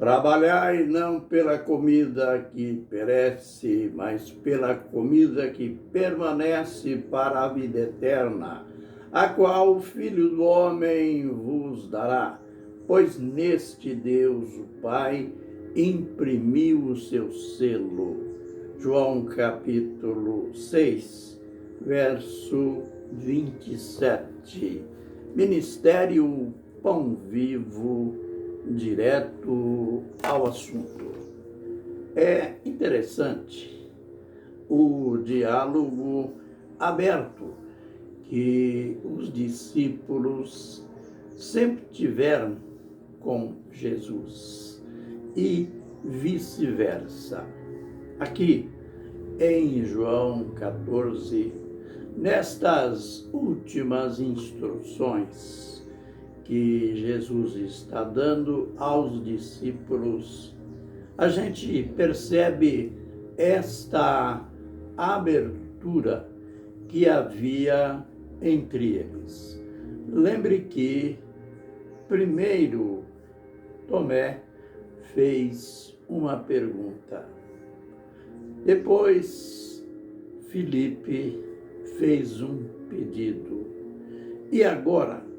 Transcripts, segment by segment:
Trabalhai não pela comida que perece, mas pela comida que permanece para a vida eterna, a qual o Filho do Homem vos dará. Pois neste Deus, o Pai, imprimiu o seu selo. João capítulo 6, verso 27. Ministério Pão Vivo, direto ao assunto. É interessante o diálogo aberto que os discípulos sempre tiveram com Jesus e vice-versa. Aqui em João 14, nestas últimas instruções que Jesus está dando aos discípulos, a gente percebe esta abertura que havia entre eles. Lembre que primeiro Tomé fez uma pergunta. Depois Filipe fez um pedido. E agora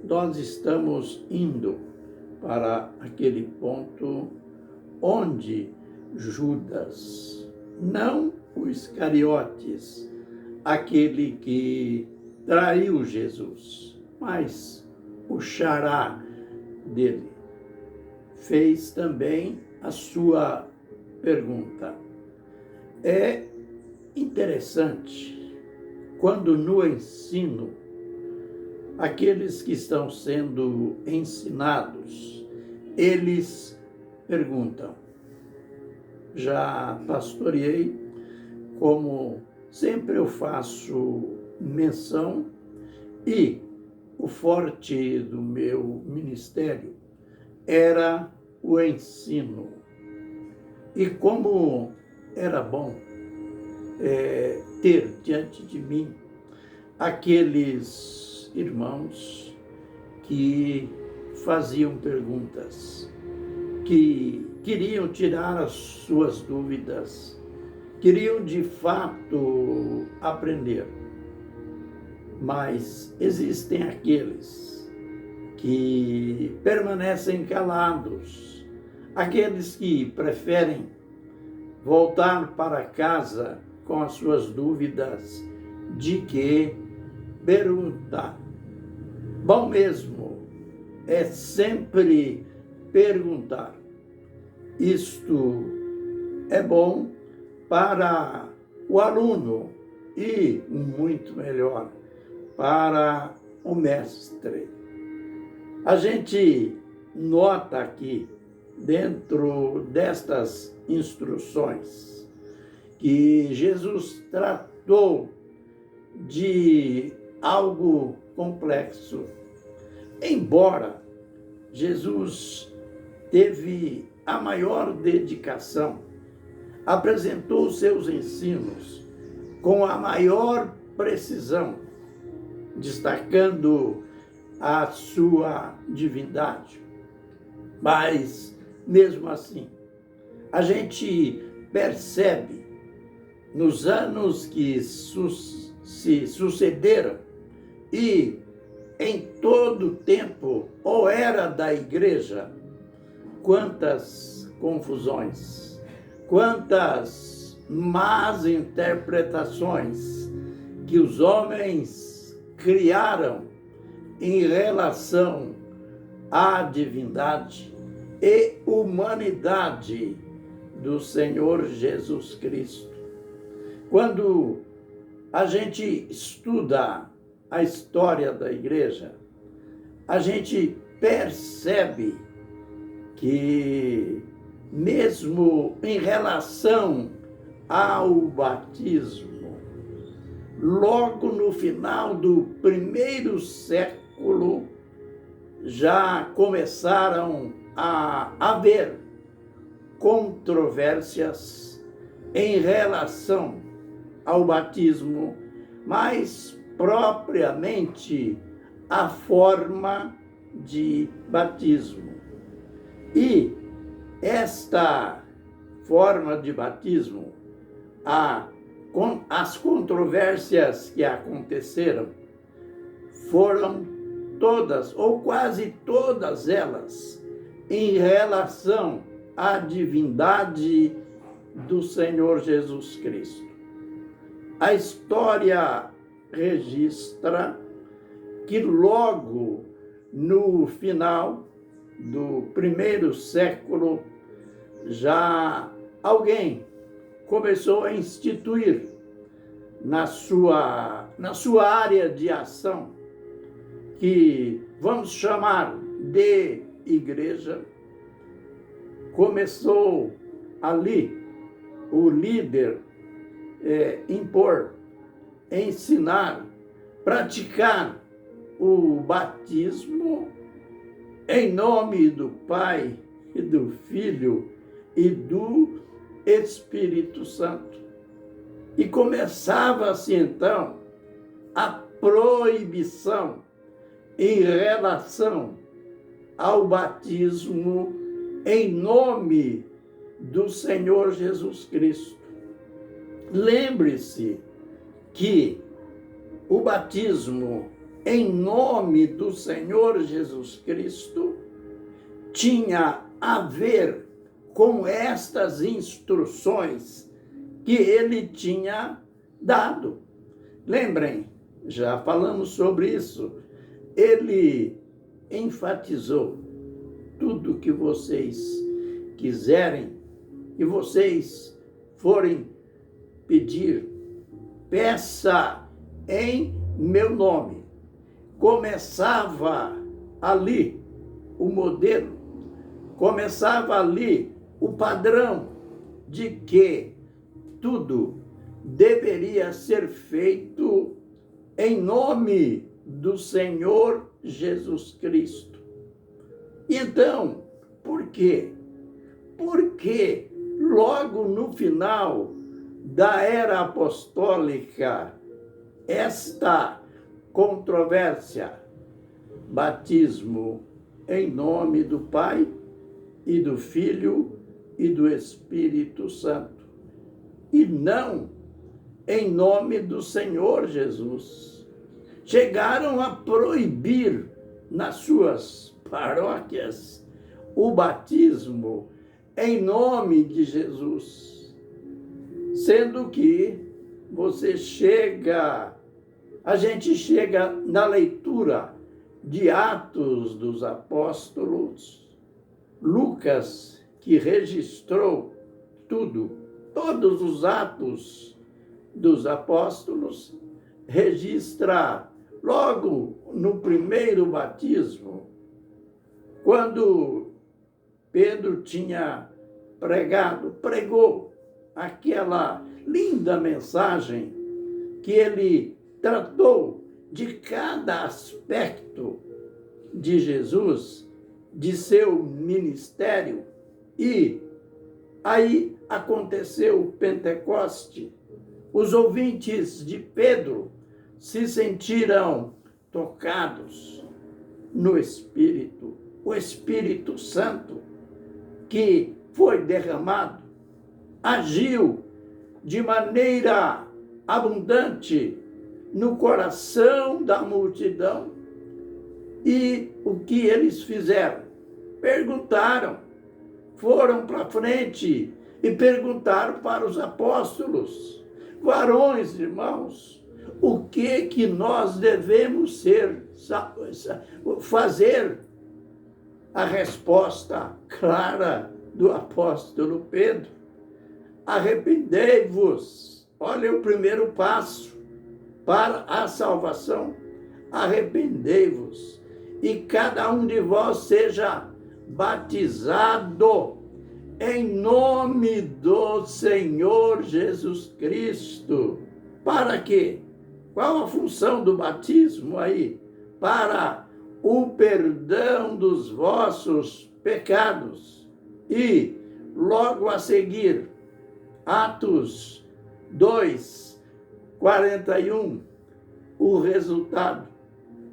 nós estamos indo para aquele ponto onde Judas, não o Iscariotes, aquele que traiu Jesus, mas o xará dele, fez também a sua pergunta. É interessante quando no ensino aqueles que estão sendo ensinados, eles perguntam. Já pastoreei, como sempre eu faço menção, e o forte do meu ministério era o ensino. E como era bom ter diante de mim aqueles irmãos que faziam perguntas, que queriam tirar as suas dúvidas, queriam de fato aprender. Mas existem aqueles que permanecem calados, aqueles que preferem voltar para casa com as suas dúvidas de que perguntar. Bom mesmo é sempre perguntar. Isto é bom para o aluno e, muito melhor, para o mestre. A gente nota aqui, dentro destas instruções, que Jesus tratou de algo complexo. Embora Jesus teve a maior dedicação, apresentou seus ensinos com a maior precisão, destacando a sua divindade. Mas, mesmo assim, a gente percebe nos anos que se sucederam e em todo o tempo, ou era da igreja, quantas confusões, quantas más interpretações que os homens criaram em relação à divindade e humanidade do Senhor Jesus Cristo. Quando a gente estuda a história da igreja, a gente percebe que, mesmo em relação ao batismo, logo no final do primeiro século, já começaram a haver controvérsias em relação ao batismo, mas propriamente a forma de batismo. E esta forma de batismo, as controvérsias que aconteceram foram todas, ou quase todas elas, em relação à divindade do Senhor Jesus Cristo. A história registra que logo no final do primeiro século, já alguém começou a instituir na sua área de ação, que vamos chamar de igreja, começou ali o líder impor, ensinar, praticar o batismo em nome do Pai e do Filho e do Espírito Santo. E começava-se então a proibição em relação ao batismo em nome do Senhor Jesus Cristo. Lembre-se que o batismo em nome do Senhor Jesus Cristo tinha a ver com estas instruções que ele tinha dado. Lembrem, já falamos sobre isso. Ele enfatizou: tudo que vocês quiserem e vocês forem pedir, peça em meu nome. Começava ali o modelo, começava ali o padrão de que tudo deveria ser feito em nome do Senhor Jesus Cristo. Então, por quê? Porque logo no final da era apostólica, esta controvérsia, batismo em nome do Pai e do Filho e do Espírito Santo, e não em nome do Senhor Jesus. Chegaram a proibir nas suas paróquias o batismo em nome de Jesus, sendo que a gente chega na leitura de Atos dos Apóstolos, Lucas, que registrou todos os atos dos apóstolos, registra logo no primeiro batismo, quando Pedro tinha pregou aquela linda mensagem que ele tratou de cada aspecto de Jesus, de seu ministério, e aí aconteceu o Pentecoste. Os ouvintes de Pedro se sentiram tocados no Espírito, o Espírito Santo que foi derramado, agiu de maneira abundante no coração da multidão. E o que eles fizeram? Perguntaram, foram para frente e perguntaram para os apóstolos: varões, irmãos, o que nós devemos fazer? A resposta clara do apóstolo Pedro: arrependei-vos. Olha o primeiro passo para a salvação. Arrependei-vos e cada um de vós seja batizado em nome do Senhor Jesus Cristo. Para quê? Qual a função do batismo aí? Para o perdão dos vossos pecados. E logo a seguir, Atos 2, 41, o resultado.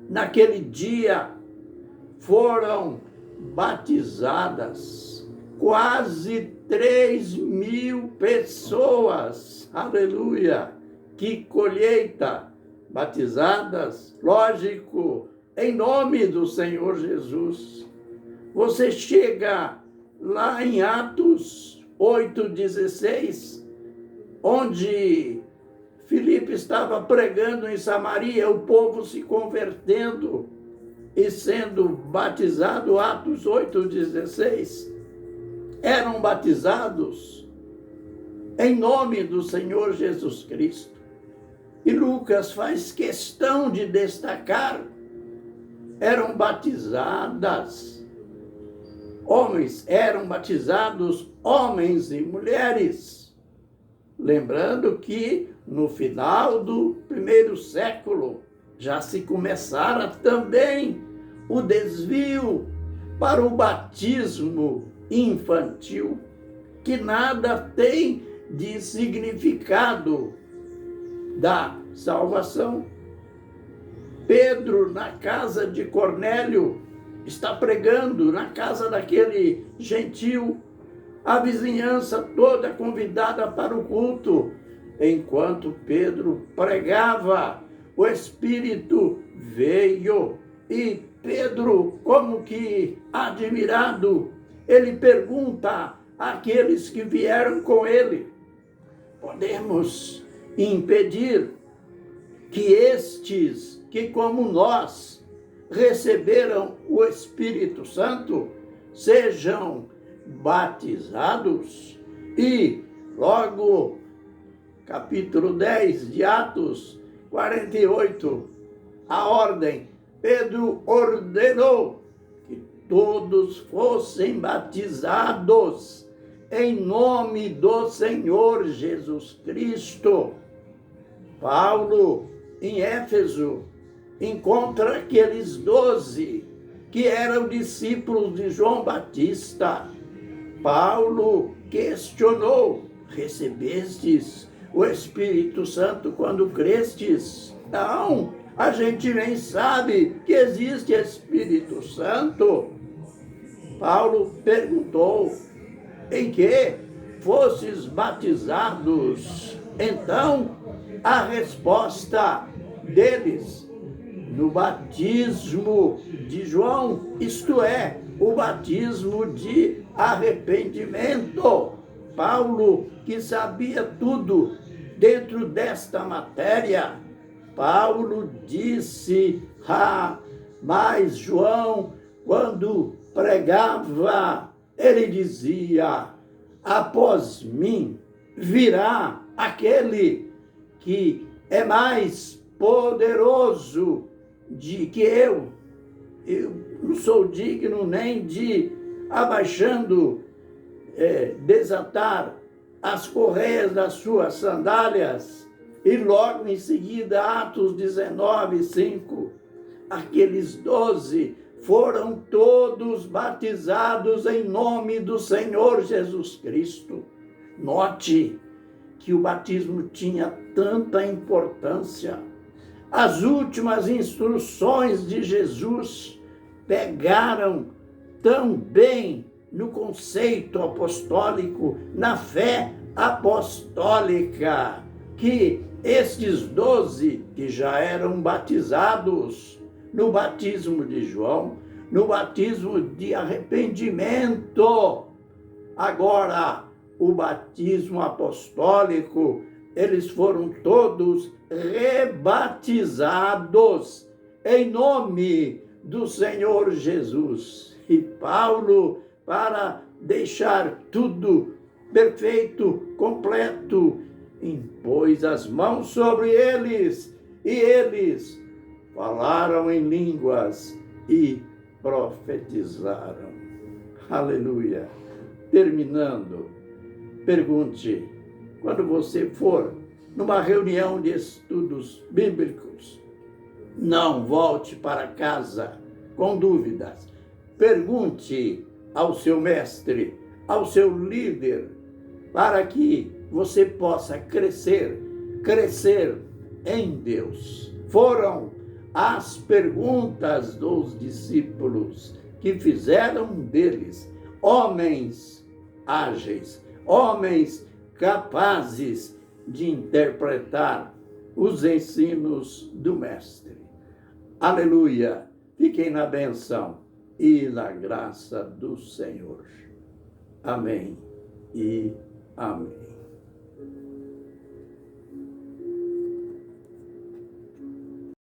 Naquele dia foram batizadas quase 3.000 pessoas, aleluia, que colheita, batizadas, lógico, em nome do Senhor Jesus. Você chega lá em Atos 8,16, onde Filipe estava pregando em Samaria, o povo se convertendo e sendo batizado, Atos 8,16, eram batizados em nome do Senhor Jesus Cristo. E Lucas faz questão de destacar, eram batizadas, eram batizados homens e mulheres. Lembrando que no final do primeiro século já se começara também o desvio para o batismo infantil, que nada tem de significado da salvação. Pedro, na casa de Cornélio, está pregando na casa daquele gentil, a vizinhança toda convidada para o culto. Enquanto Pedro pregava, o Espírito veio e Pedro, como que admirado, ele pergunta àqueles que vieram com ele: podemos impedir que estes que, como nós, receberam o Espírito Santo, sejam batizados? E logo, capítulo 10 de Atos 48, a ordem, Pedro ordenou que todos fossem batizados em nome do Senhor Jesus Cristo. Paulo, em Éfeso, encontra aqueles 12 que eram discípulos de João Batista. Paulo questionou: recebestes o Espírito Santo quando crestes? Não, a gente nem sabe que existe Espírito Santo. Paulo perguntou: em que fostes batizados? Então, a resposta deles: no batismo de João, isto é, o batismo de arrependimento. Paulo, que sabia tudo dentro desta matéria, Paulo disse: mas João, quando pregava, ele dizia: após mim virá aquele que é mais poderoso que eu não sou digno nem de, abaixando, desatar as correias das suas sandálias. E logo em seguida, Atos 19:5, aqueles 12 foram todos batizados em nome do Senhor Jesus Cristo. Note que o batismo tinha tanta importância. As últimas instruções de Jesus pegaram tão bem no conceito apostólico, na fé apostólica, que estes 12 que já eram batizados no batismo de João, no batismo de arrependimento, agora o batismo apostólico, eles foram todos rebatizados em nome do Senhor Jesus. E Paulo, para deixar tudo perfeito, completo, impôs as mãos sobre eles, e eles falaram em línguas e profetizaram. Aleluia. Terminando, pergunte: quando você for numa reunião de estudos bíblicos, não volte para casa com dúvidas. Pergunte ao seu mestre, ao seu líder, para que você possa crescer em Deus. Foram as perguntas dos discípulos que fizeram deles homens ágeis, homens capazes de interpretar os ensinos do Mestre. Aleluia! Fiquem na bênção e na graça do Senhor. Amém e amém.